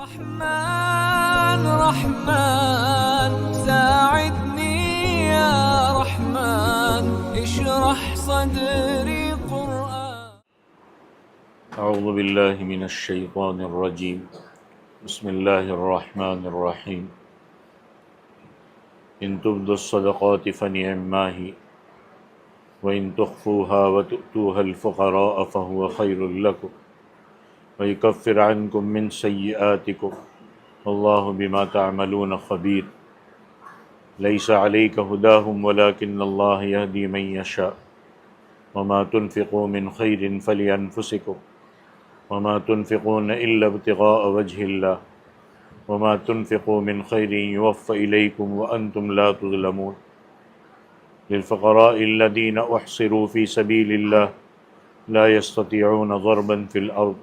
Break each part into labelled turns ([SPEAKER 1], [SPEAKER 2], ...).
[SPEAKER 1] رحمن رحمن ساعدني يا رحمن اشرح صدري قرآن.
[SPEAKER 2] اعوذ باللہ من الشیطان الرجیم بسم اللہ الرحمن الرحیم ان تبدوا الصدقات فنعما ہی وان تخفوها وتؤتوها الفقراء فهو خیر لکم ویکفر عنکم من سیئاتکم واللہ بما تعملون خبیر لیس علیک ھداہم ولکن اللہ یہدی من یشاء وما تنفقوا من خیر فلانفسکم وما تنفقون الا ابتغاء وجه الله وما تنفقوا من خیر یوفى الیکم وانتم لا تظلمون للفقراء الذین احصروا في سبیل اللہ لا يستطيعون ضربا في الارض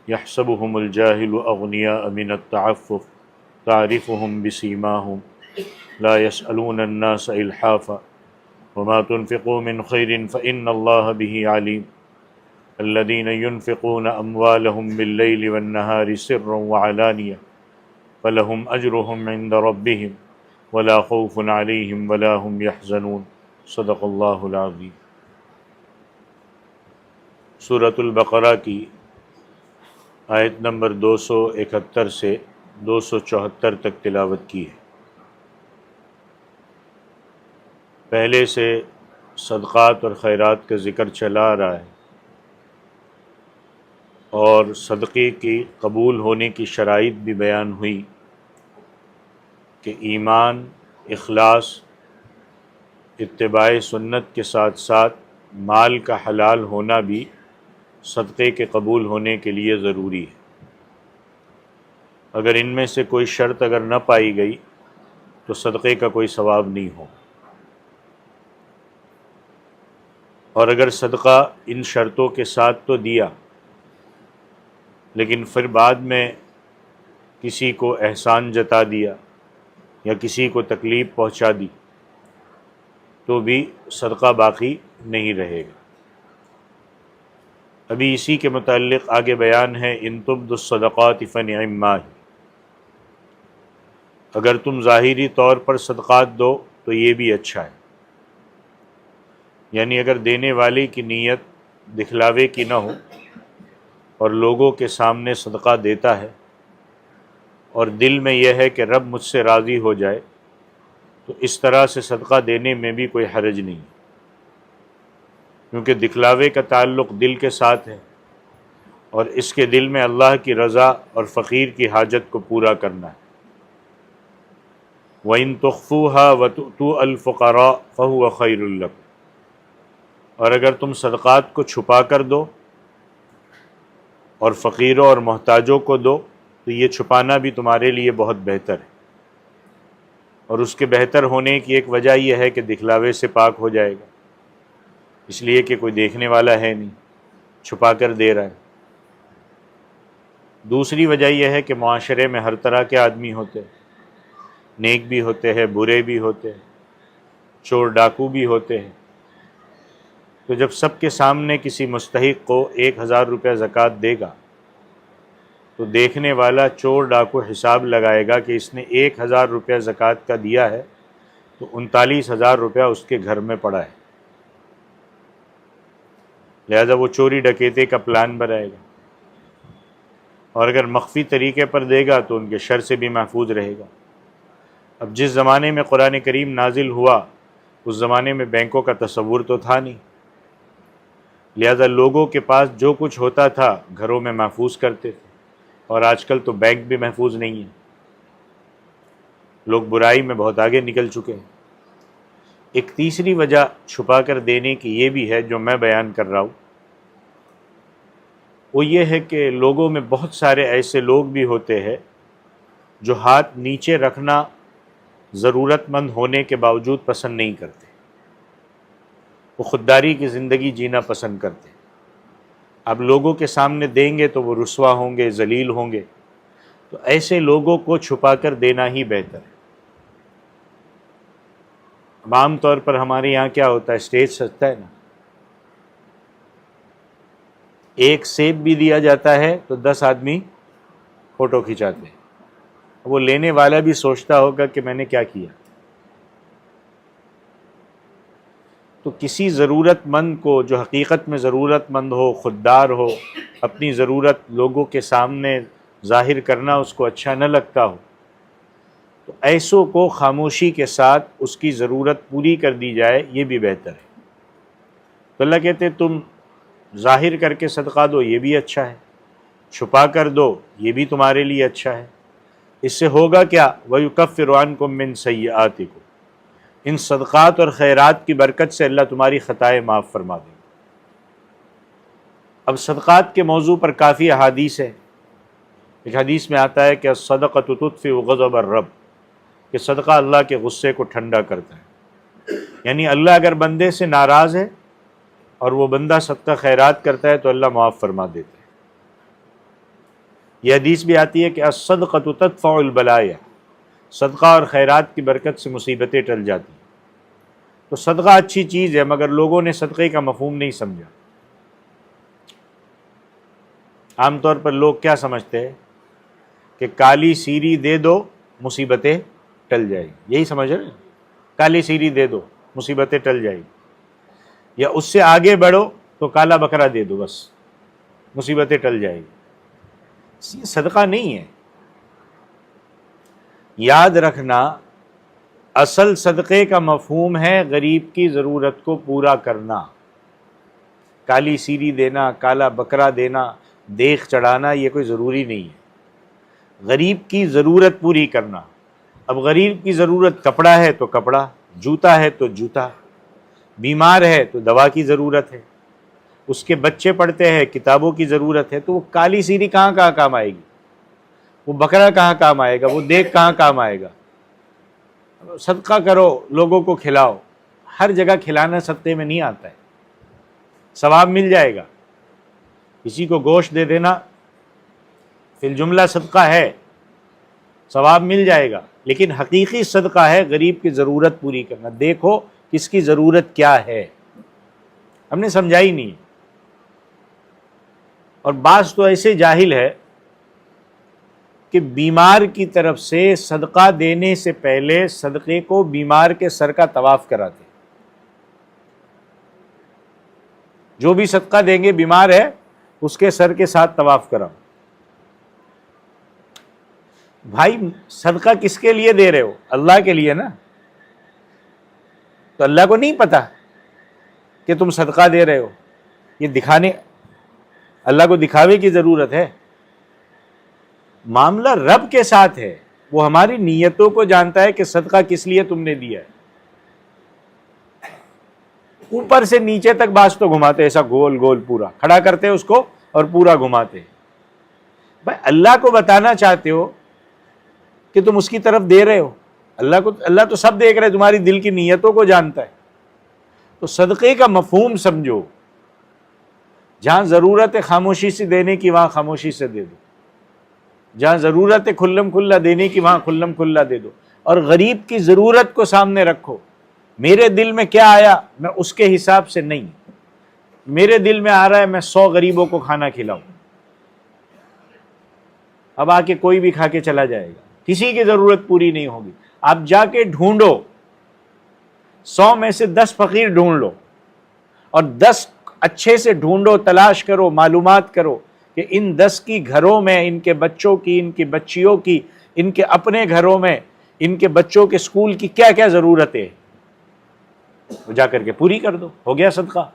[SPEAKER 2] يحسبهم الجاهل اغنیاء من التعفف تعرفهم بسیماهم لا يسألون الناس الحافا وما تنفقوا من خیر فإن الله به علیم الذين ينفقون أموالهم بالليل والنهار سرا وعلانية فلهم أجرهم عند ربهم ولا خوف عليهم ولا هم يحزنون صدق اللہ العظیم۔ سورۃ البقرہ کی آیت نمبر 271 سے 274 تک تلاوت کی ہے۔ پہلے سے صدقات اور خیرات کا ذکر چلا آ رہا ہے اور صدقے کی قبول ہونے کی شرائط بھی بیان ہوئی کہ ایمان، اخلاص، اتباع سنت کے ساتھ ساتھ مال کا حلال ہونا بھی صدقے کے قبول ہونے کے لیے ضروری ہے۔ اگر ان میں سے کوئی شرط اگر نہ پائی گئی تو صدقے کا کوئی ثواب نہیں ہو، اور اگر صدقہ ان شرطوں کے ساتھ تو دیا لیکن پھر بعد میں کسی کو احسان جتا دیا یا کسی کو تکلیف پہنچا دی تو بھی صدقہ باقی نہیں رہے گا۔ ابھی اسی کے متعلق آگے بیان ہے ان تبدوا الصدقات فنعما ہی، اگر تم ظاہری طور پر صدقات دو تو یہ بھی اچھا ہے، یعنی اگر دینے والے کی نیت دکھلاوے کی نہ ہو اور لوگوں کے سامنے صدقہ دیتا ہے اور دل میں یہ ہے کہ رب مجھ سے راضی ہو جائے تو اس طرح سے صدقہ دینے میں بھی کوئی حرج نہیں، کیونکہ دکھلاوے کا تعلق دل کے ساتھ ہے اور اس کے دل میں اللہ کی رضا اور فقیر کی حاجت کو پورا کرنا ہے۔ وَإِن تُخْفُوهَا وَتُؤْتُوا الْفُقَرَاءَ فَهُوَ خَيْرٌ لَكُمْ، اور اگر تم صدقات کو چھپا کر دو اور فقیروں اور محتاجوں کو دو تو یہ چھپانا بھی تمہارے لیے بہت بہتر ہے، اور اس کے بہتر ہونے کی ایک وجہ یہ ہے کہ دکھلاوے سے پاک ہو جائے گا، اس لیے کہ کوئی دیکھنے والا ہے نہیں، چھپا کر دے رہا ہے۔ دوسری وجہ یہ ہے کہ معاشرے میں ہر طرح کے آدمی ہوتے ہیں، نیک بھی ہوتے ہیں، برے بھی ہوتے ہیں، چور ڈاکو بھی ہوتے ہیں، تو جب سب کے سامنے کسی مستحق کو 1000 روپے زکوٰۃ دے گا تو دیکھنے والا چور ڈاکو حساب لگائے گا کہ اس نے 1000 روپے زکوٰۃ کا دیا ہے تو 39,000 روپیہ اس کے گھر میں پڑا ہے، لہذا وہ چوری ڈکیتے کا پلان بنائے گا، اور اگر مخفی طریقے پر دے گا تو ان کے شر سے بھی محفوظ رہے گا۔ اب جس زمانے میں قرآن کریم نازل ہوا اس زمانے میں بینکوں کا تصور تو تھا نہیں، لہذا لوگوں کے پاس جو کچھ ہوتا تھا گھروں میں محفوظ کرتے تھے، اور آج کل تو بینک بھی محفوظ نہیں ہے، لوگ برائی میں بہت آگے نکل چکے ہیں۔ ایک تیسری وجہ چھپا کر دینے کی یہ بھی ہے جو میں بیان کر رہا ہوں، وہ یہ ہے کہ لوگوں میں بہت سارے ایسے لوگ بھی ہوتے ہیں جو ہاتھ نیچے رکھنا ضرورت مند ہونے کے باوجود پسند نہیں کرتے، وہ خودداری کی زندگی جینا پسند کرتے ہیں۔ اب لوگوں کے سامنے دیں گے تو وہ رسوا ہوں گے، ذلیل ہوں گے، تو ایسے لوگوں کو چھپا کر دینا ہی بہتر ہے۔ عام طور پر ہمارے یہاں کیا ہوتا ہے، اسٹیج سجتا ہے نا، ایک سیب بھی دیا جاتا ہے تو 10 آدمی فوٹو کھنچاتے ہیں، وہ لینے والا بھی سوچتا ہوگا کہ میں نے کیا کیا۔ تو کسی ضرورت مند کو جو حقیقت میں ضرورت مند ہو، خوددار ہو، اپنی ضرورت لوگوں کے سامنے ظاہر کرنا اس کو اچھا نہ لگتا ہو، تو ایسوں کو خاموشی کے ساتھ اس کی ضرورت پوری کر دی جائے، یہ بھی بہتر ہے۔ تو اللہ کہتے تم ظاہر کر کے صدقہ دو، یہ بھی اچھا ہے، چھپا کر دو، یہ بھی تمہارے لیے اچھا ہے۔ اس سے ہوگا کیا؟ وَيُكَفِّرُ عَنْكُم مِّن سَيِّئَاتِكُم، ان صدقات اور خیرات کی برکت سے اللہ تمہاری خطائیں معاف فرما دے گا۔ اب صدقات کے موضوع پر کافی احادیث ہے۔ ایک حدیث میں آتا ہے کہ الصدقۃ تطفئ غضب الرب، کہ صدقہ اللہ کے غصے کو ٹھنڈا کرتا ہے، یعنی اللہ اگر بندے سے ناراض ہے اور وہ بندہ صدقہ خیرات کرتا ہے تو اللہ معاف فرما دیتا ہے۔ یہ حدیث بھی آتی ہے کہ الصدقۃ تدفع البلایا، صدقہ اور خیرات کی برکت سے مصیبتیں ٹل جاتی ہیں۔ تو صدقہ اچھی چیز ہے، مگر لوگوں نے صدقے کا مفہوم نہیں سمجھا۔ عام طور پر لوگ کیا سمجھتے ہیں کہ کالی سیری دے دو مصیبتیں ٹل جائیں گی، یہی سمجھ رہے ہیں، کالی سیری دے دو مصیبتیں ٹل جائیں گی، یا اس سے آگے بڑھو تو کالا بکرا دے دو بس مصیبتیں ٹل جائیں گی۔ یہ صدقہ نہیں ہے۔ یاد رکھنا، اصل صدقے کا مفہوم ہے غریب کی ضرورت کو پورا کرنا۔ کالی سیری دینا، کالا بکرا دینا، دیکھ چڑھانا، یہ کوئی ضروری نہیں ہے۔ غریب کی ضرورت پوری کرنا۔ اب غریب کی ضرورت کپڑا ہے تو کپڑا، جوتا ہے تو جوتا، بیمار ہے تو دوا کی ضرورت ہے، اس کے بچے پڑھتے ہیں، کتابوں کی ضرورت ہے، تو وہ کالی سیری کہاں کام آئے گی؟ وہ بکرا کہاں کام آئے گا؟ وہ دیکھ کہاں کام آئے گا؟ صدقہ کرو، لوگوں کو کھلاؤ۔ ہر جگہ کھلانا صدقے میں نہیں آتا ہے، ثواب مل جائے گا۔ کسی کو گوشت دے دینا فی الجملہ صدقہ ہے، ثواب مل جائے گا، لیکن حقیقی صدقہ ہے غریب کی ضرورت پوری کرنا۔ دیکھو کس کی ضرورت کیا ہے، ہم نے سمجھا ہی نہیں۔ اور بعض تو ایسے جاہل ہے کہ بیمار کی طرف سے صدقہ دینے سے پہلے صدقے کو بیمار کے سر کا طواف کراتے۔ جو بھی صدقہ دیں گے بیمار ہے اس کے سر کے ساتھ طواف کراؤ۔ بھائی صدقہ کس کے لیے دے رہے ہو؟ اللہ کے لیے نا۔ تو اللہ کو نہیں پتا کہ تم صدقہ دے رہے ہو؟ یہ دکھانے، اللہ کو دکھاوے کی ضرورت ہے؟ معاملہ رب کے ساتھ ہے، وہ ہماری نیتوں کو جانتا ہے کہ صدقہ کس لیے تم نے دیا ہے۔ اوپر سے نیچے تک بعض تو گھماتے، ایسا گول گول پورا کھڑا کرتے اس کو اور پورا گھماتے۔ بھائی اللہ کو بتانا چاہتے ہو کہ تم اس کی طرف دے رہے ہو، اللہ تو سب دیکھ رہے، تمہاری دل کی نیتوں کو جانتا ہے۔ تو صدقے کا مفہوم سمجھو، جہاں ضرورت ہے خاموشی سے دینے کی وہاں خاموشی سے دے دو، جہاں ضرورت ہے کھلم کھلا دینے کی وہاں کھلم کھلا دے دو، اور غریب کی ضرورت کو سامنے رکھو۔ میرے دل میں کیا آیا میں اس کے حساب سے نہیں، میرے دل میں آ رہا ہے میں 100 غریبوں کو کھانا کھلاؤں، اب آ کے کوئی بھی کھا کے چلا جائے گا، کسی کی ضرورت پوری نہیں ہوگی۔ آپ جا کے ڈھونڈو، 100 میں سے 10 فقیر ڈھونڈ لو، اور 10 اچھے سے ڈھونڈو، تلاش کرو، معلومات کرو کہ ان 10 کی گھروں میں ان کے بچوں کی، ان کی بچیوں کی، ان کے اپنے گھروں میں ان کے بچوں کے سکول کی کیا کیا ضرورت ہے، وہ جا کر کے پوری کر دو، ہو گیا صدقہ۔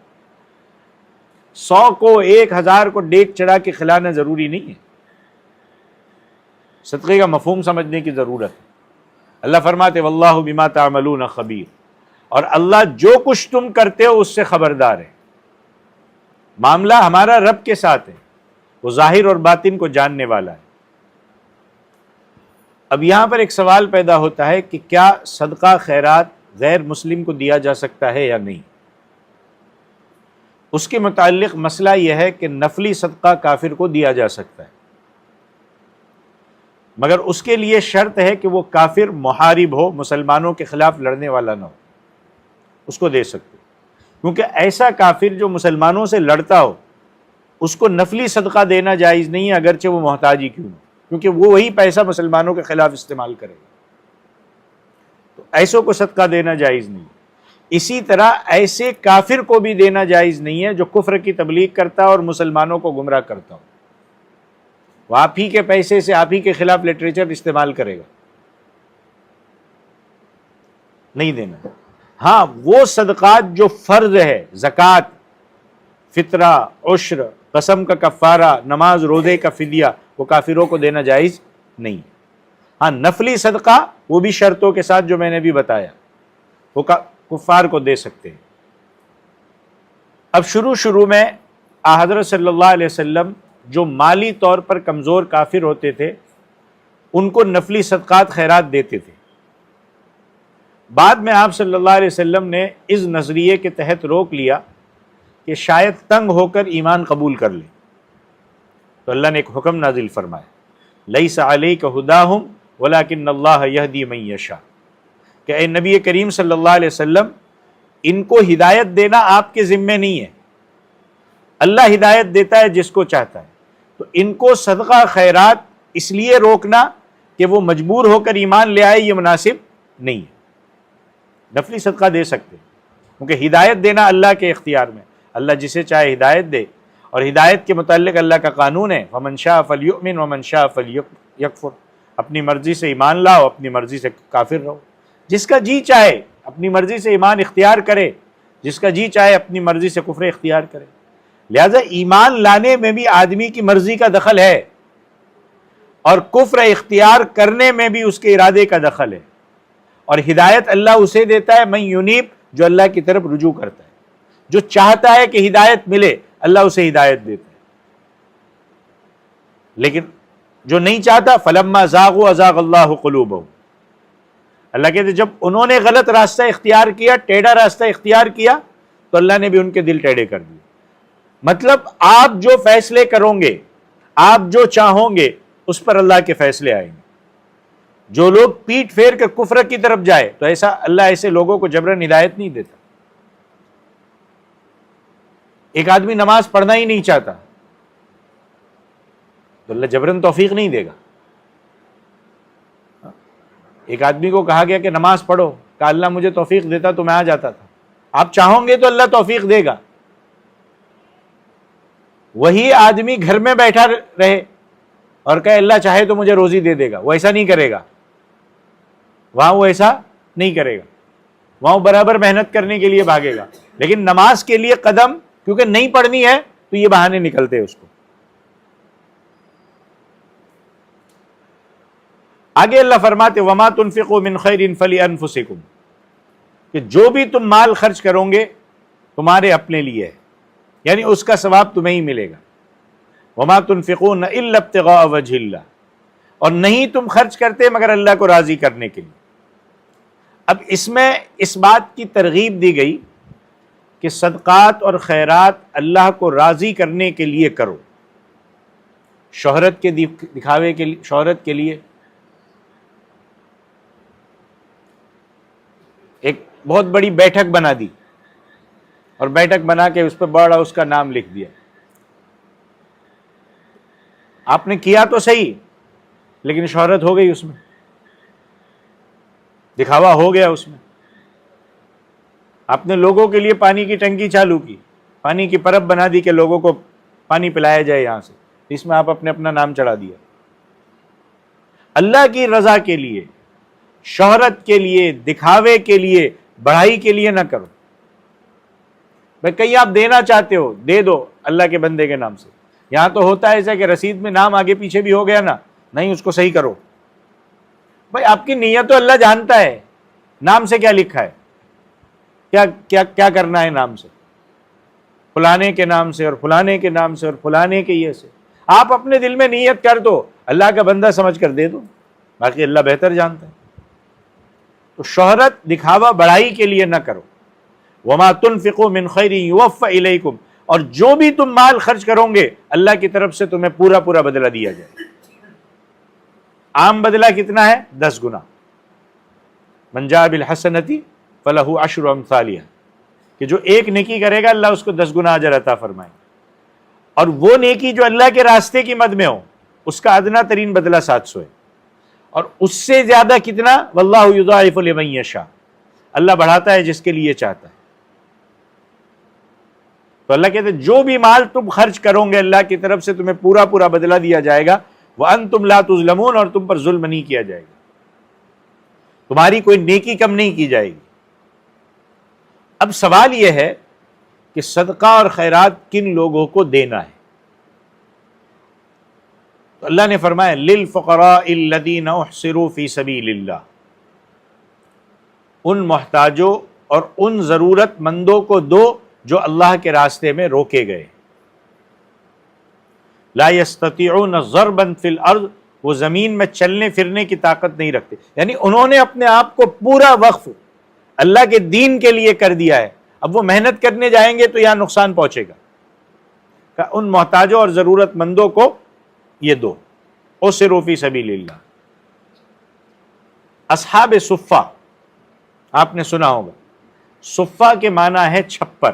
[SPEAKER 2] 100 کو 1000 کو ڈیک چڑھا کے کھلانا ضروری نہیں ہے۔ صدقے کا مفہوم سمجھنے کی ضرورت ہے۔ اللہ فرماتے واللہ بما تعملون خبیر، اور اللہ جو کچھ تم کرتے ہو اس سے خبردار ہے۔ معاملہ ہمارا رب کے ساتھ ہے، وہ ظاہر اور باطن کو جاننے والا ہے۔ اب یہاں پر ایک سوال پیدا ہوتا ہے کہ کیا صدقہ خیرات غیر مسلم کو دیا جا سکتا ہے یا نہیں؟ اس کے متعلق مسئلہ یہ ہے کہ نفلی صدقہ کافر کو دیا جا سکتا ہے، مگر اس کے لیے شرط ہے کہ وہ کافر محارب ہو، مسلمانوں کے خلاف لڑنے والا نہ ہو، اس کو دے سکتے، کیونکہ ایسا کافر جو مسلمانوں سے لڑتا ہو اس کو نفلی صدقہ دینا جائز نہیں ہے، اگرچہ وہ محتاج ہی کیوں نہ۔
[SPEAKER 3] کیونکہ وہ وہی پیسہ مسلمانوں کے خلاف استعمال کرے گا. تو ایسوں کو صدقہ دینا جائز نہیں. اسی طرح ایسے کافر کو بھی دینا جائز نہیں ہے جو کفر کی تبلیغ کرتا اور مسلمانوں کو گمراہ کرتا ہو. وہ آپ ہی کے پیسے سے آپ ہی کے خلاف لٹریچر استعمال کرے گا, نہیں دینا. ہاں وہ صدقات جو فرض ہے, زکوٰۃ, فطرہ, عشر, قسم کا کفارہ, نماز روزے کا فدیہ, وہ کافروں کو دینا جائز نہیں. ہاں نفلی صدقہ وہ بھی شرطوں کے ساتھ جو میں نے بھی بتایا, وہ کفار کو دے سکتے ہیں. اب شروع میں حضرت صلی اللہ علیہ وسلم جو مالی طور پر کمزور کافر ہوتے تھے ان کو نفلی صدقات خیرات دیتے تھے. بعد میں آپ صلی اللہ علیہ وسلم نے اس نظریے کے تحت روک لیا کہ شاید تنگ ہو کر ایمان قبول کر لیں, تو اللہ نے ایک حکم نازل فرمایا, لیس علیک ھداھم ولکن اللہ یہدی من یشاء, کہ اے نبی کریم صلی اللہ علیہ وسلم ان کو ہدایت دینا آپ کے ذمے نہیں ہے, اللہ ہدایت دیتا ہے جس کو چاہتا ہے. تو ان کو صدقہ خیرات اس لیے روکنا کہ وہ مجبور ہو کر ایمان لے آئے, یہ مناسب نہیں ہے. نفلی صدقہ دے سکتے کیونکہ ہدایت دینا اللہ کے اختیار میں, اللہ جسے چاہے ہدایت دے, اور ہدایت کے متعلق اللہ کا قانون ہے فمن شاء فلیؤمن ومن شاء فلیکفر, اپنی مرضی سے ایمان لاؤ, اپنی مرضی سے کافر رہو. جس کا جی چاہے اپنی مرضی سے ایمان اختیار کرے, جس کا جی چاہے اپنی مرضی سے کفر اختیار کرے. لہذا ایمان لانے میں بھی آدمی کی مرضی کا دخل ہے, اور کفر اختیار کرنے میں بھی اس کے ارادے کا دخل ہے. اور ہدایت اللہ اسے دیتا ہے من ینیب, جو اللہ کی طرف رجوع کرتا ہے, جو چاہتا ہے کہ ہدایت ملے اللہ اسے ہدایت دیتا ہے. لیکن جو نہیں چاہتا فلما زاغوا ازاغ اللہ قلوبہم, اللہ کہتے ہیں جب انہوں نے غلط راستہ اختیار کیا, ٹیڑھا راستہ اختیار کیا, تو اللہ نے بھی ان کے دل ٹیڑھے کر دیے. مطلب آپ جو فیصلے کرو گے, آپ جو چاہو گے, اس پر اللہ کے فیصلے آئیں گے. جو لوگ پیٹ پھیر کر کفر کی طرف جائے تو ایسا اللہ ایسے لوگوں کو جبراً ہدایت نہیں دیتا. ایک آدمی نماز پڑھنا ہی نہیں چاہتا تو اللہ جبراً توفیق نہیں دے گا. ایک آدمی کو کہا گیا کہ نماز پڑھو, کہا اللہ مجھے توفیق دیتا تو میں آ جاتا تھا. آپ چاہو گے تو اللہ توفیق دے گا. وہی آدمی گھر میں بیٹھا رہے اور کہے اللہ چاہے تو مجھے روزی دے دے گا, وہ ایسا نہیں کرے گا. وہاں وہ ایسا نہیں کرے گا, وہاں وہ برابر محنت کرنے کے لیے بھاگے گا. لیکن نماز کے لیے قدم کیونکہ نہیں پڑھنی ہے تو یہ بہانے نکلتے اس کو. آگے اللہ فرماتے وما تنفقوا من خیر فلانفسکم, کہ جو بھی تم مال خرچ کرو گے تمہارے اپنے لیے ہے, یعنی اس کا ثواب تمہیں ہی ملے گا. وما تنفقون الا ابتغاء وجہ اللہ, اور نہیں تم خرچ کرتے مگر اللہ کو راضی کرنے کے لیے. اب اس میں اس بات کی ترغیب دی گئی کہ صدقات اور خیرات اللہ کو راضی کرنے کے لیے کرو, شہرت کے دکھاوے کے لیے, شہرت کے لیے. ایک بہت بڑی بیٹھک بنا دی اور بیٹھک بنا کے اس پہ بڑا اس کا نام لکھ دیا. آپ نے کیا تو صحیح لیکن شہرت ہو گئی, اس میں دکھاوا ہو گیا. اس میں آپ نے لوگوں کے لیے پانی کی ٹنکی چالو کی, پانی کی پرب بنا دی کہ لوگوں کو پانی پلایا جائے یہاں سے, اس میں آپ اپنے اپنا نام چڑھا دیا. اللہ کی رضا کے لیے, شہرت کے لیے, دکھاوے کے لیے, بڑائی کے لیے نہ کرو. بھائی کہیں آپ دینا چاہتے ہو دے دو اللہ کے بندے کے نام سے. یہاں تو ہوتا ہے ایسا کہ رسید میں نام آگے پیچھے بھی ہو گیا نا, نہیں اس کو صحیح کرو. بھائی آپ کی نیت تو اللہ جانتا ہے, نام سے کیا لکھا ہے, کیا کیا کیا کرنا ہے نام سے, فلانے کے نام سے اور فلانے کے نام سے اور فلانے کے یہ سے. آپ اپنے دل میں نیت کر دو, اللہ کا بندہ سمجھ کر دے دو, باقی اللہ بہتر جانتا ہے. تو شہرت دکھاوا بڑائی کے لیے نہ کرو. وما تنفقوا من خیر یوفى الیکم, اور جو بھی تم مال خرچ کرو گے اللہ کی طرف سے تمہیں پورا پورا بدلہ دیا جائے. عام بدلہ کتنا ہے؟ 10 گنا. من جاء بالحسنۃ فلہ 10 امثالها, کہ جو ایک نیکی کرے گا اللہ اس کو 10 گنا اجر عطا فرمائے. اور وہ نیکی جو اللہ کے راستے کی مد میں ہو, اس کا ادنا ترین بدلہ 700 ہے، اور اس سے زیادہ کتنا؟ واللہ یضاعف لمن یشاء، اللہ بڑھاتا ہے جس کے لیے چاہتا ہے۔ تو اللہ کہتے ہیں جو بھی مال تم خرچ کرو گے اللہ کی طرف سے تمہیں پورا پورا بدلہ دیا جائے گا، وَأَنْتُمْ لَا تُظْلَمُونَ، اور تم پر ظلم نہیں کیا جائے گا، تمہاری کوئی نیکی کم نہیں کی جائے گی۔ اب سوال یہ ہے کہ صدقہ اور خیرات کن لوگوں کو دینا ہے؟ تو اللہ نے فرمایا لِلْفُقَرَاءِ الَّذِينَ اُحْصِرُوا فِي سَبِيلِ اللَّهِ، ان محتاجوں اور ان ضرورت مندوں کو دو جو اللہ کے راستے میں روکے گئے۔ لا يستطيعون ضربا في الارض، وہ زمین میں چلنے پھرنے کی طاقت نہیں رکھتے، یعنی انہوں نے اپنے آپ کو پورا وقف اللہ کے دین کے لیے کر دیا ہے، اب وہ محنت کرنے جائیں گے تو یہاں نقصان پہنچے گا۔ کہ ان محتاجوں اور ضرورت مندوں کو یہ دو، اُسِرُوا فِي سَبِيلِ اللَّهِ۔ اصحاب صفہ آپ نے سنا ہوگا، صفہ کے معنی ہے چھپر،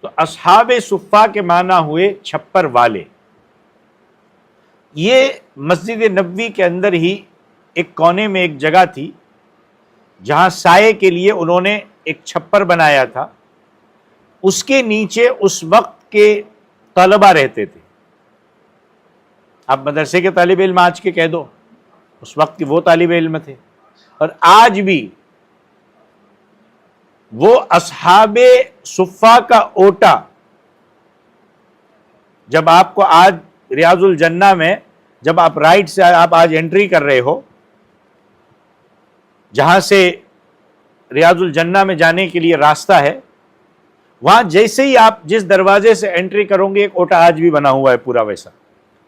[SPEAKER 3] تو اصحاب صفہ کے معنی ہوئے چھپر والے۔ یہ مسجد نبوی کے اندر ہی ایک کونے میں ایک جگہ تھی جہاں سائے کے لیے انہوں نے ایک چھپر بنایا تھا، اس کے نیچے اس وقت کے طلبہ رہتے تھے۔ آپ مدرسے کے طالب علم آج کے کہہ دو، اس وقت کے وہ طالب علم تھے، اور آج بھی وہ اصحاب صفہ کا اوٹا، جب آپ کو آج ریاض الجنہ میں جب آپ رائٹ سے آپ آج انٹری کر رہے ہو، جہاں سے ریاض الجنہ میں جانے کے لیے راستہ ہے، وہاں جیسے ہی آپ جس دروازے سے انٹری کرو گے ایک اوٹا آج بھی بنا ہوا ہے پورا ویسا،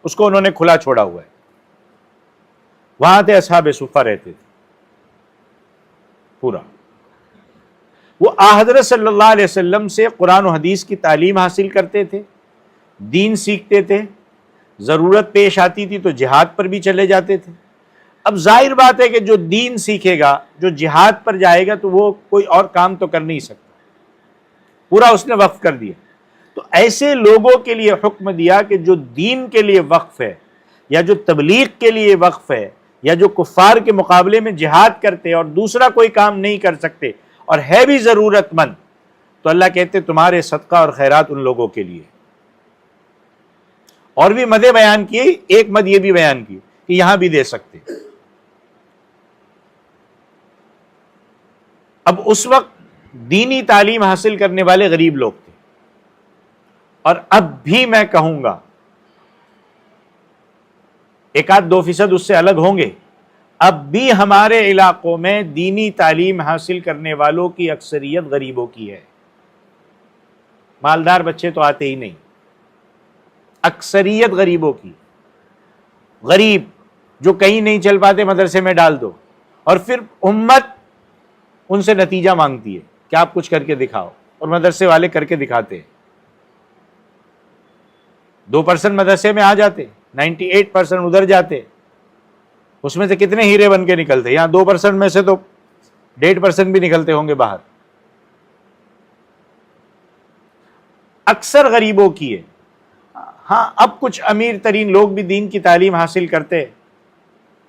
[SPEAKER 3] اس کو انہوں نے کھلا چھوڑا ہوا ہے، وہاں تھے اصحاب صفہ رہتے تھے پورا۔ وہ حضرت صلی اللہ علیہ وسلم سے قرآن و حدیث کی تعلیم حاصل کرتے تھے، دین سیکھتے تھے، ضرورت پیش آتی تھی تو جہاد پر بھی چلے جاتے تھے۔ اب ظاہر بات ہے کہ جو دین سیکھے گا، جو جہاد پر جائے گا، تو وہ کوئی اور کام تو کر نہیں سکتا، پورا اس نے وقف کر دیا۔ تو ایسے لوگوں کے لیے حکم دیا کہ جو دین کے لیے وقف ہے، یا جو تبلیغ کے لیے وقف ہے، یا جو کفار کے مقابلے میں جہاد کرتے اور دوسرا کوئی کام نہیں کر سکتے اور ہے بھی ضرورت مند، تو اللہ کہتے تمہارے صدقہ اور خیرات ان لوگوں کے لیے۔ اور بھی مدیں بیان کیے، ایک مد یہ بھی بیان کی کہ یہاں بھی دے سکتے۔ اب اس وقت دینی تعلیم حاصل کرنے والے غریب لوگ تھے، اور اب بھی میں کہوں گا 1-2% اس سے الگ ہوں گے، اب بھی ہمارے علاقوں میں دینی تعلیم حاصل کرنے والوں کی اکثریت غریبوں کی ہے، مالدار بچے تو آتے ہی نہیں، اکثریت غریبوں کی۔ غریب جو کہیں نہیں چل پاتے مدرسے میں ڈال دو، اور پھر امت ان سے نتیجہ مانگتی ہے کہ آپ کچھ کر کے دکھاؤ، اور مدرسے والے کر کے دکھاتے ہیں۔ 2% مدرسے میں آ جاتے، 98% ادھر جاتے، اس میں سے کتنے ہیرے بن کے نکلتے؟ یہاں 2% میں سے تو 1.5% بھی نکلتے ہوں گے باہر۔ اکثر غریبوں کی ہے۔ ہاں اب کچھ امیر ترین لوگ بھی دین کی تعلیم حاصل کرتے،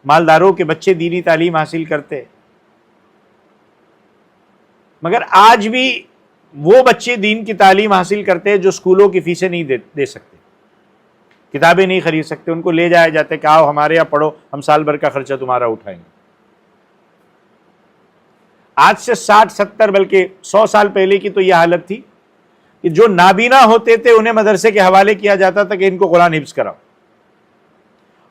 [SPEAKER 3] مالداروں کے بچے دینی تعلیم حاصل کرتے، مگر آج بھی وہ بچے دین کی تعلیم حاصل کرتے ہیں جو اسکولوں کی فیسیں نہیں دے سکتے، کتابیں نہیں خرید سکتے، ان کو لے جایا جاتا ہے کہ آؤ ہمارے یہاں پڑھو، ہم سال بھر کا خرچہ تمہارا اٹھائیں گے۔ آج سے 60-70 بلکہ 100 سال پہلے کی تو یہ حالت تھی کہ جو نابینا ہوتے تھے انہیں مدرسے کے حوالے کیا جاتا تھا کہ ان کو قرآن حفظ کراؤ،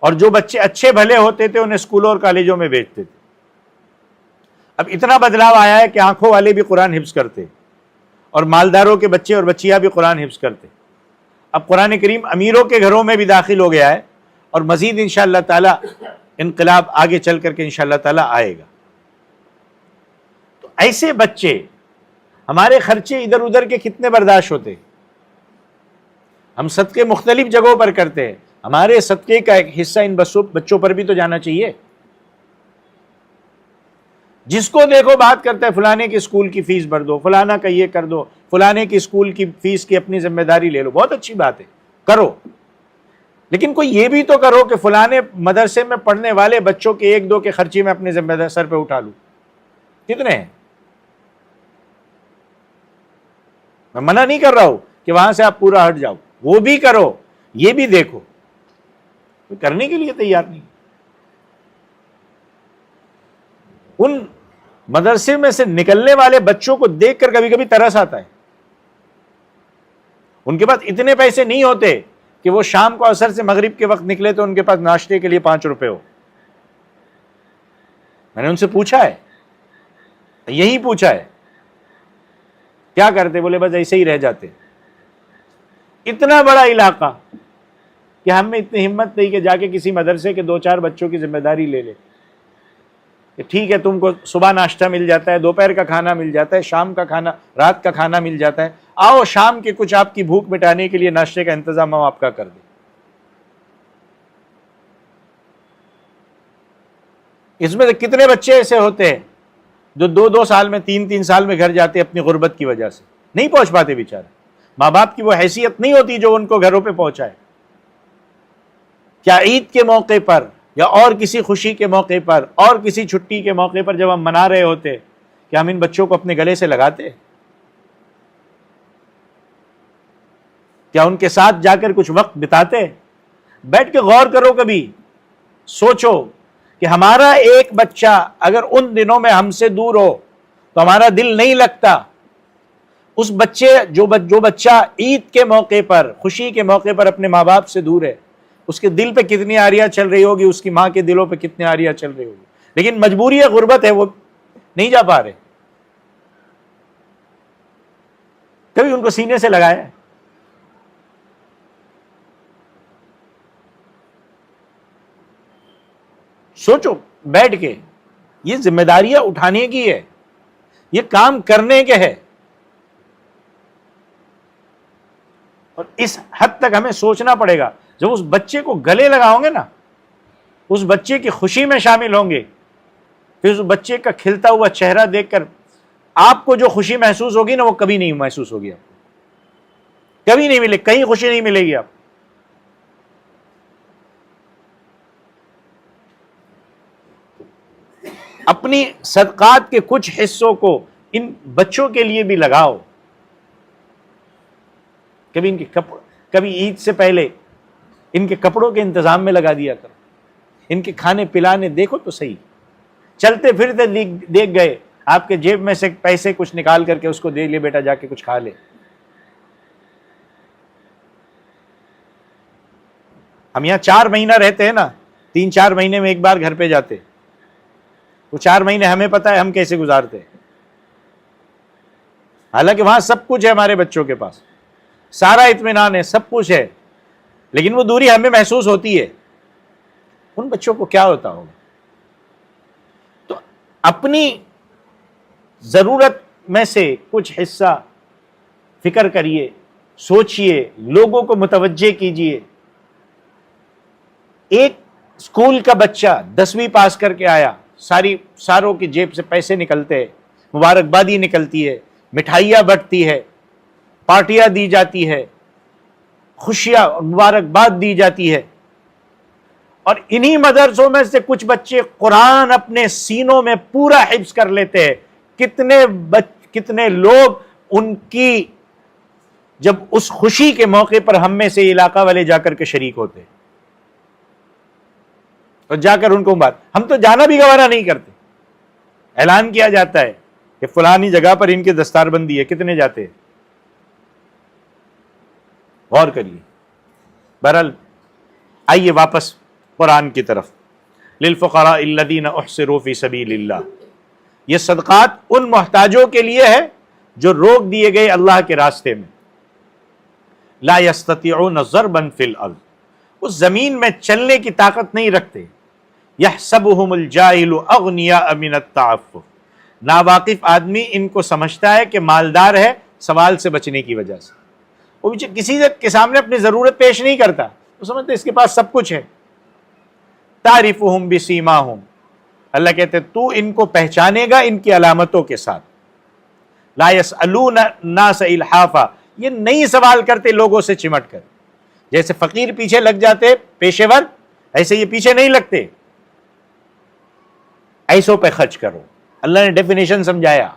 [SPEAKER 3] اور جو بچے اچھے بھلے ہوتے تھے انہیں اسکولوں اور کالجوں میں بھیجتے تھے۔ اب اتنا بدلاؤ آیا ہے کہ آنکھوں والے بھی قرآن حفظ کرتے، اور مالداروں کے بچے اور بچیاں بھی قرآن حفظ کرتے۔ اب قرآن کریم امیروں کے گھروں میں بھی داخل ہو گیا ہے، اور مزید انشاءاللہ تعالی انقلاب آگے چل کر کے انشاءاللہ تعالی آئے گا۔ تو ایسے بچے، ہمارے خرچے ادھر ادھر کے کتنے برداشت ہوتے؟ ہم صدقے مختلف جگہوں پر کرتے ہیں، ہمارے صدقے کا ایک حصہ ان بچوں پر بھی تو جانا چاہیے۔ جس کو دیکھو بات کرتا ہے فلانے کے اسکول کی فیس بھر دو، فلانا کا یہ کر دو، فلانے کی اسکول کی فیس کی اپنی ذمہ داری لے لو، بہت اچھی بات ہے، کرو، لیکن کوئی یہ بھی تو کرو کہ فلانے مدرسے میں پڑھنے والے بچوں کے 1-2 کے خرچے میں اپنے ذمہ دار سر پہ اٹھا لوں. کتنے ہیں؟ میں منع نہیں کر رہا ہوں کہ وہاں سے آپ پورا ہٹ جاؤ، وہ بھی کرو، یہ بھی دیکھو. کوئی کرنے کے لیے تیار نہیں. ان مدرسے میں سے نکلنے والے بچوں کو دیکھ کر کبھی کبھی ترس آتا ہے. ان کے پاس اتنے پیسے نہیں ہوتے کہ وہ شام کو عصر سے مغرب کے وقت نکلے تو ان کے پاس ناشتے کے لیے 5 روپے ہو. میں نے ان سے پوچھا ہے، یہی پوچھا ہے کیا کرتے، بولے بس ایسے ہی رہ جاتے. اتنا بڑا علاقہ کہ ہم میں اتنی ہمت نہیں کہ جا کے کسی مدرسے کے 2-4 بچوں کی ذمہ داری لے لے کہ ٹھیک ہے تم کو صبح ناشتہ مل جاتا ہے، دوپہر کا کھانا مل جاتا ہے، شام کا کھانا، رات کا کھانا مل جاتا ہے، آؤ شام کے کچھ آپ کی بھوک مٹانے کے لیے ناشتے کا انتظام ہم آپ کا کر دیں. اس میں سے کتنے بچے ایسے ہوتے ہیں جو 2-2 سال میں 3-3 سال میں گھر جاتے اپنی غربت کی وجہ سے، نہیں پہنچ پاتے بیچارے. ماں باپ کی وہ حیثیت نہیں ہوتی جو ان کو گھروں پہ پہنچائے. کیا عید کے موقع پر یا اور کسی خوشی کے موقع پر اور کسی چھٹی کے موقع پر جب ہم منا رہے ہوتے کہ ہم ان بچوں کو اپنے گلے سے لگاتے؟ کیا ان کے ساتھ جا کر کچھ وقت بتاتے؟ بیٹھ کے غور کرو، کبھی سوچو کہ ہمارا ایک بچہ اگر ان دنوں میں ہم سے دور ہو تو ہمارا دل نہیں لگتا. اس بچے جو بچہ عید کے موقع پر، خوشی کے موقع پر اپنے ماں باپ سے دور ہے، اس کے دل پہ کتنی آریاں چل رہی ہوگی، اس کی ماں کے دلوں پہ کتنی آریاں چل رہی ہوگی. لیکن مجبوری ہے، غربت ہے، وہ نہیں جا پا رہے. کبھی ان کو سینے سے لگایا ہے؟ سوچو بیٹھ کے. یہ ذمہ داریاں اٹھانے کی ہے، یہ کام کرنے کے ہے. اور اس حد تک ہمیں سوچنا پڑے گا. جب اس بچے کو گلے لگاؤ گے نا، اس بچے کی خوشی میں شامل ہوں گے، پھر اس بچے کا کھلتا ہوا چہرہ دیکھ کر آپ کو جو خوشی محسوس ہوگی نا، وہ کبھی نہیں محسوس ہوگی. آپ کو کبھی نہیں ملے، کہیں خوشی نہیں ملے گی. آپ اپنی صدقات کے کچھ حصوں کو ان بچوں کے لیے بھی لگاؤ. کبھی ان کے کبھی عید سے پہلے ان کے کپڑوں کے انتظام میں لگا دیا کرو. ان کے کھانے پلانے دیکھو تو صحیح. چلتے پھرتے دیکھ گئے، آپ کے جیب میں سے پیسے کچھ نکال کر کے اس کو دے لے، بیٹا جا کے کچھ کھا لے. ہم یہاں 4 مہینہ رہتے ہیں نا، 3-4 مہینے میں ایک بار گھر پہ جاتے. وہ 4 مہینے ہمیں پتا ہے ہم کیسے گزارتے ہیں. حالانکہ وہاں سب کچھ ہے، ہمارے بچوں کے پاس سارا اطمینان ہے، سب کچھ ہے، لیکن وہ دوری ہمیں محسوس ہوتی ہے. ان بچوں کو کیا ہوتا ہوگا؟ تو اپنی ضرورت میں سے کچھ حصہ فکر کریے، سوچئے، لوگوں کو متوجہ کیجئے. ایک اسکول کا بچہ 10ویں پاس کر کے آیا، ساروں کی جیب سے پیسے نکلتے ہیں، مبارکبادی نکلتی ہے، مٹھائیاں بٹتی ہے، پارٹیاں دی جاتی ہے، خوشیاں مبارکباد دی جاتی ہے. اور انہی مدرسوں میں سے کچھ بچے قرآن اپنے سینوں میں پورا حفظ کر لیتے ہیں. کتنے لوگ ان کی جب اس خوشی کے موقع پر ہم میں سے علاقہ والے جا کر کے شریک ہوتے اور جا کر ان کو بات، ہم تو جانا بھی گوارا نہیں کرتے. اعلان کیا جاتا ہے کہ فلانی جگہ پر ان کی دستار بندی ہے، کتنے جاتے ہیں؟ غور کریے. بہرحال آئیے واپس قرآن کی طرف. للفقراء الذین احصروا فی سبیل اللہ. یہ صدقات ان محتاجوں کے لیے ہے جو روک دیے گئے اللہ کے راستے میں. لا یستطیعون ضربا فی الارض. اس زمین میں چلنے کی طاقت نہیں رکھتے. یحسبهم الجاہل اغنیاء من التعفف. ناواقف آدمی ان کو سمجھتا ہے کہ مالدار ہے سوال سے بچنے کی وجہ سے. وہ کسی کے سامنے اپنی ضرورت پیش نہیں کرتا، وہ سمجھتے اس کے پاس سب کچھ ہے. تعرفهم بسیماہم. اللہ کہتے تو ان کو پہچانے گا ان کی علامتوں کے ساتھ. لا یسألون الناس الحافا. یہ نہیں سوال کرتے لوگوں سے چمٹ کر. جیسے فقیر پیچھے لگ جاتے پیشے ور، ایسے یہ پیچھے نہیں لگتے. ایسوں پہ خرچ کرو. اللہ نے ڈیفینیشن سمجھایا.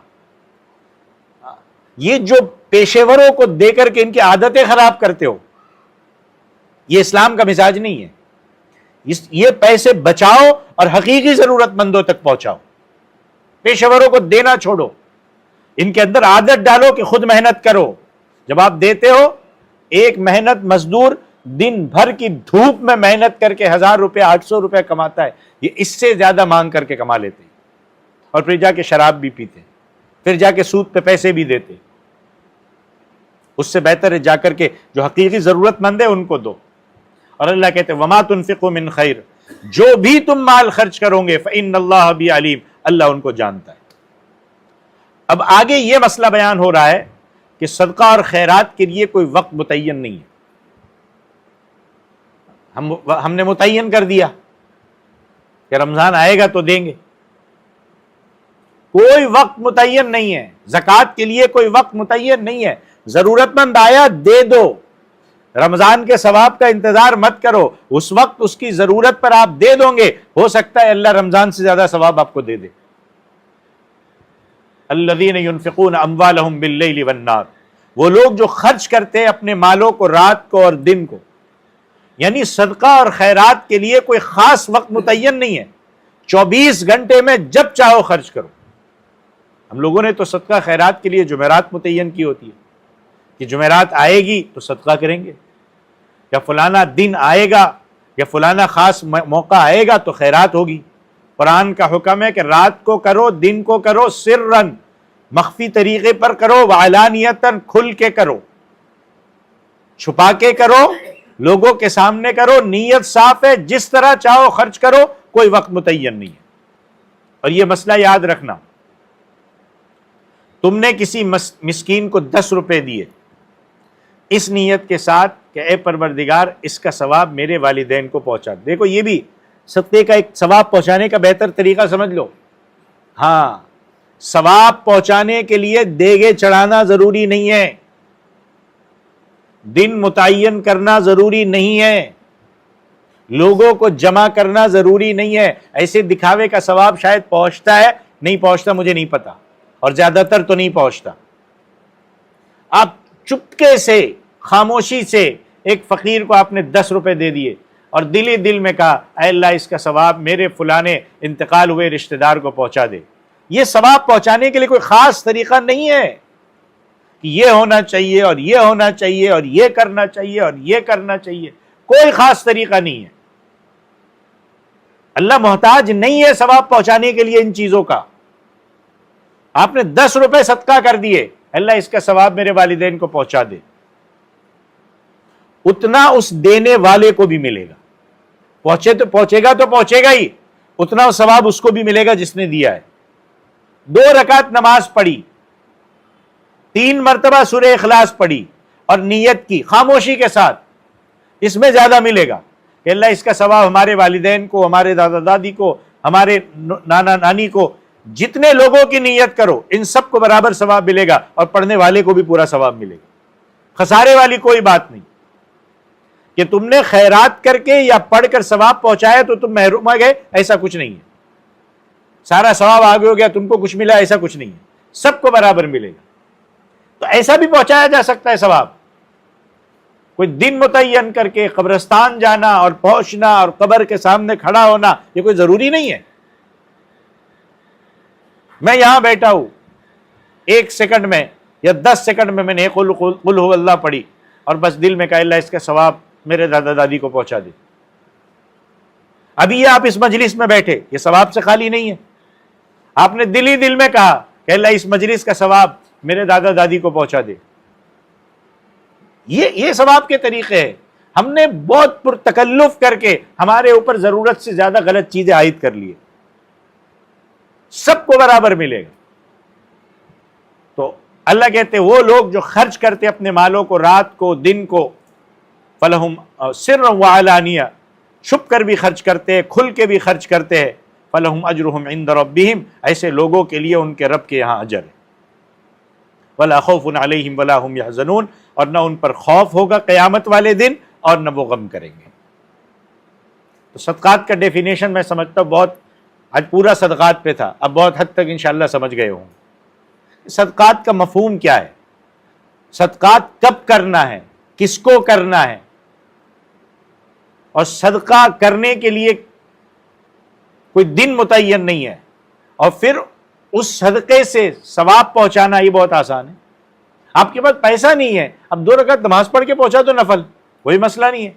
[SPEAKER 3] یہ جو پیشے وروں کو دے کر کے ان کی عادتیں خراب کرتے ہو، یہ اسلام کا مزاج نہیں ہے. یہ پیسے بچاؤ اور حقیقی ضرورت مندوں تک پہنچاؤ. پیشے وروں کو دینا چھوڑو. ان کے اندر عادت ڈالو کہ خود محنت کرو. جب آپ دیتے ہو، ایک محنت مزدور دن بھر کی دھوپ میں محنت کر کے 1000 روپے 800 روپے کماتا ہے، یہ اس سے زیادہ مانگ کر کے کما لیتے ہیں، اور پھر جا کے شراب بھی پیتے، پھر جا کے سود پہ پیسے بھی دیتے. اس سے بہتر ہے جا کر کے جو حقیقی ضرورت مند ہے ان کو دو. اور اللہ کہتے ہیں وما تنفقوا من خیر، جو بھی تم مال خرچ کرو گے فإن اللہ بہ علیم، اللہ ان کو جانتا ہے. اب آگے یہ مسئلہ بیان ہو رہا ہے کہ صدقہ اور خیرات کے لیے کوئی وقت متعین نہیں ہے. ہم نے متعین کر دیا کہ رمضان آئے گا تو دیں گے. کوئی وقت متعین نہیں ہے. زکوٰۃ کے لیے کوئی وقت متعین نہیں ہے. ضرورت مند آیا دے دو. رمضان کے ثواب کا انتظار مت کرو، اس وقت اس کی ضرورت پر آپ دے دو گے، ہو سکتا ہے اللہ رمضان سے زیادہ ثواب آپ کو دے دے. الذین ينفقون اموالهم باللیل والنہار، وہ لوگ جو خرچ کرتے ہیں اپنے مالوں کو رات کو اور دن کو. یعنی صدقہ اور خیرات کے لیے کوئی خاص وقت متعین نہیں ہے. 24 گھنٹے میں جب چاہو خرچ کرو. ہم لوگوں نے تو صدقہ خیرات کے لیے جمعرات متعین کی ہوتی ہے کہ جمعرات آئے گی تو صدقہ کریں گے، یا فلانا دن آئے گا یا فلانا خاص موقع آئے گا تو خیرات ہوگی. قرآن کا حکم ہے کہ رات کو کرو، دن کو کرو، سرًا مخفی طریقے پر کرو، وعلانیتاً کھل کے کرو، چھپا کے کرو، لوگوں کے سامنے کرو. نیت صاف ہے، جس طرح چاہو خرچ کرو، کوئی وقت متعین نہیں ہے. اور یہ مسئلہ یاد رکھنا، تم نے کسی مسکین کو 10 روپے دیے اس نیت کے ساتھ کہ اے پروردگار اس کا ثواب میرے والدین کو پہنچا. دیکھو یہ بھی صدقے کا ایک ثواب پہنچانے کا بہتر طریقہ سمجھ لو. ہاں، ثواب پہنچانے کے لیے دیگے چڑھانا ضروری نہیں ہے، دن متعین کرنا ضروری نہیں ہے، لوگوں کو جمع کرنا ضروری نہیں ہے. ایسے دکھاوے کا ثواب شاید پہنچتا ہے، نہیں پہنچتا مجھے نہیں پتا، اور زیادہ تر تو نہیں پہنچتا. آپ چپکے سے خاموشی سے ایک فقیر کو آپ نے 10 روپے دے دیے اور دل ہی دل میں کہا اے اللہ اس کا ثواب میرے فلانے انتقال ہوئے رشتہ دار کو پہنچا دے. یہ ثواب پہنچانے کے لیے کوئی خاص طریقہ نہیں ہے کہ یہ ہونا چاہیے اور یہ ہونا چاہیے اور یہ کرنا چاہیے اور یہ کرنا چاہیے. کوئی خاص طریقہ نہیں ہے. اللہ محتاج نہیں ہے ثواب پہنچانے کے لیے ان چیزوں کا. آپ نے 10 روپے صدقہ کر دیے، اللہ اس کا ثواب میرے والدین کو پہنچا دے، اتنا اس دینے والے کو بھی ملے گا. پہنچے گا تو پہنچے گا ہی، اتنا ثواب اس کو بھی ملے گا جس نے دیا ہے. 2 رکعت نماز پڑھی، 3 مرتبہ سورہ اخلاص پڑھی اور نیت کی خاموشی کے ساتھ، اس میں زیادہ ملے گا کہ اللہ اس کا ثواب ہمارے والدین کو، ہمارے دادا دادی کو، ہمارے نانا نانی کو، جتنے لوگوں کی نیت کرو ان سب کو برابر ثواب ملے گا، اور پڑھنے والے کو بھی پورا ثواب ملے گا. خسارے والی کوئی بات نہیں کہ تم نے خیرات کر کے یا پڑھ کر ثواب پہنچایا تو تم محروم آ گئے، ایسا کچھ نہیں ہے. سارا ثواب آگے ہو گیا، تم کو کچھ ملا، ایسا کچھ نہیں ہے. سب کو برابر ملے گا. تو ایسا بھی پہنچایا جا سکتا ہے ثواب. کوئی دن متعین کر کے قبرستان جانا اور پہنچنا اور قبر کے سامنے کھڑا ہونا یہ کوئی ضروری نہیں ہے. میں یہاں بیٹھا ہوں، 1 سیکنڈ میں یا 10 سیکنڈ میں نے قل ہو اللہ پڑھی اور بس دل میں کہا اللہ اس کا ثواب میرے دادا دادی کو پہنچا دے. ابھی یہ آپ اس مجلس میں بیٹھے، یہ ثواب سے خالی نہیں ہے. آپ نے دل ہی دل میں کہا کہ اللہ اس مجلس کا ثواب میرے دادا دادی کو پہنچا دے. یہ ثواب کے طریقے ہیں. ہم نے بہت پرتکلف کر کے ہمارے اوپر ضرورت سے زیادہ غلط چیزیں عائد کر لی. سب کو برابر ملے گا. تو اللہ کہتے وہ لوگ جو خرچ کرتے اپنے مالوں کو رات کو دن کو، فلہم سرًا وعلانیہ، چھپ کر بھی خرچ کرتے ہیں، کھل کے بھی خرچ کرتے ہیں، فلہم اجرہم عند ربہم، ایسے لوگوں کے لیے ان کے رب کے یہاں اجر ہے. ولا خوف علیہم ولا هم يحزنون، اور نہ ان پر خوف ہوگا قیامت والے دن اور نہ وہ غم کریں گے۔ تو صدقات کا ڈیفینیشن میں سمجھتا ہوں بہت، آج پورا صدقات پہ تھا، اب بہت حد تک انشاءاللہ سمجھ گئے ہوں۔ صدقات کا مفہوم کیا ہے، صدقات کب کرنا ہے، کس کو کرنا ہے، اور صدقہ کرنے کے لیے کوئی دن متعین نہیں ہے، اور پھر اس صدقے سے ثواب پہنچانا یہ بہت آسان ہے۔ آپ کے پاس پیسہ نہیں ہے، اب 2 رکعت نماز پڑھ کے پہنچا دو نفل، کوئی مسئلہ نہیں ہے۔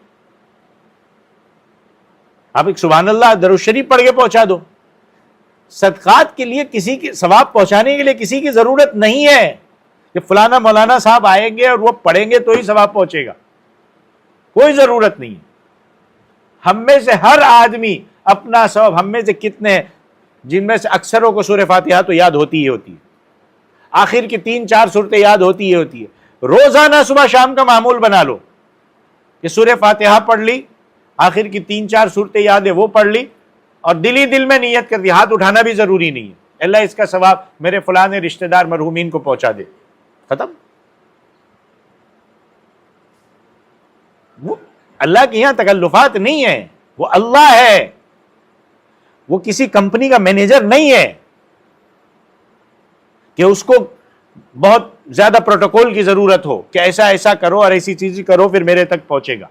[SPEAKER 3] آپ ایک سبحان اللہ درود شریف پڑھ کے پہنچا دو۔ صدقات کے لیے کسی کی ثواب پہنچانے کے لیے کسی کی ضرورت نہیں ہے کہ فلانا مولانا صاحب آئیں گے اور وہ پڑھیں گے تو ہی ثواب پہنچے گا، کوئی ضرورت نہیں ہے۔ ہم میں سے ہر آدمی اپنا ثواب، ہم میں سے کتنے ہیں جن میں سے اکثروں کو سورہ فاتحہ تو یاد ہوتی ہی ہوتی ہے، آخر کی 3-4 صورتیں یاد ہوتی ہی ہوتی ہے۔ روزانہ صبح شام کا معمول بنا لو کہ سورہ فاتحہ پڑھ لی، آخر کی 3-4 صورتیں یاد ہے وہ پڑھ لی، اور دل ہی دل میں نیت کر دی، ہاتھ اٹھانا بھی ضروری نہیں ہے، اللہ اس کا ثواب میرے فلاں رشتہ دار مرحومین کو پہنچا دے، ختم۔ وہ اللہ کے یہاں تکلفات نہیں ہے، وہ اللہ ہے، وہ کسی کمپنی کا مینیجر نہیں ہے کہ اس کو بہت زیادہ پروٹوکول کی ضرورت ہو کہ ایسا ایسا کرو اور ایسی چیزیں کرو پھر میرے تک پہنچے گا۔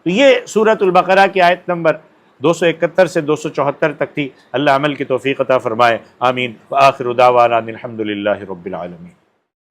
[SPEAKER 3] تو یہ سورۃ البقرہ کی آیت نمبر 271 سے 274 تک تھی۔ اللہ عمل کی توفیق عطا فرمائے، آمین۔ وآخر دعوانا الحمد للہ رب العالمین۔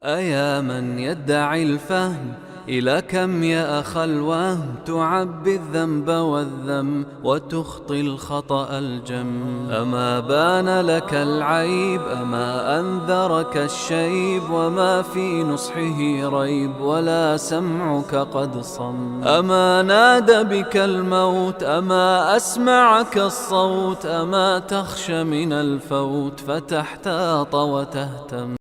[SPEAKER 1] أيا من يدعي الفهم إلى كم يا أخ الوهم تعبي الذنب والذم وتخطي الخطأ الجم أما بان لك العيب أما أنذرك الشيب وما في نصحه ريب ولا سمعك قد صم أما نادى بك الموت أما أسمعك الصوت أما تخشى من الفوت فتحتاط وتهتم